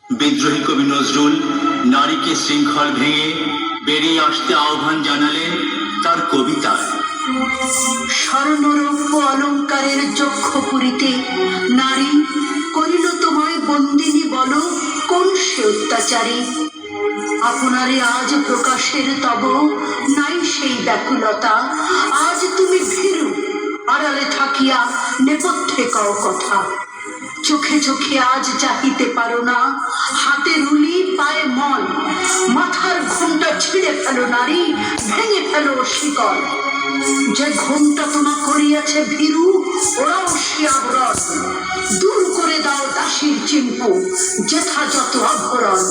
বিদ্রোহী কবি নজরুল নারীকে শৃঙ্খল ভেঙে বেরিয়ে আসতে আহ্বান জানালেন তার কবিতায়। স্বর্ণরৌপ্য অলঙ্কারের চক্ষ পুরিতে নারী করিল তোমায় বন্দিনী, বলো কোন সে অত্যাচারী? আপনারে আজ প্রকাশের তব নাই সেই ব্যাকুলতা, আজ তুমি ভীরু আড়ালে থাকিয়া নেপথ্যে কও কথা। চোখে চোখে আজ চাহিতে পারো না, হাতে রুলি পায়ে মল, মাথার ঘোমটা ছিঁড়ে ফেলো নারী, ভেঙে ফেলো শিকল। যে ঘোমটা তোমা করিয়াছে ভীরু, ওরাও সে আবরণ, দূর করে দাও দাসীর চিম্পু, যেথা যত আভরণ।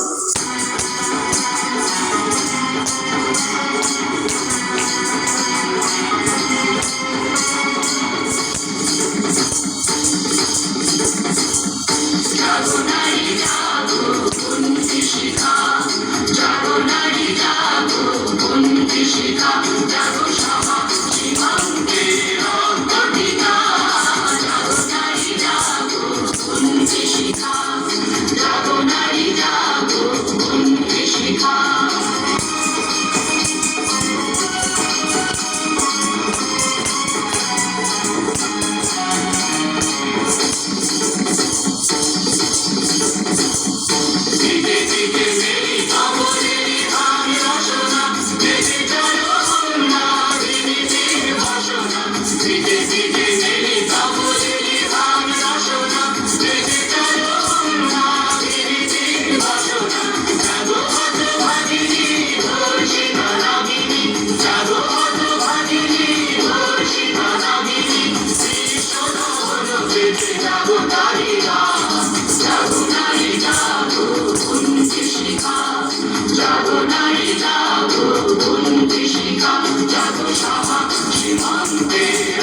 Shabbat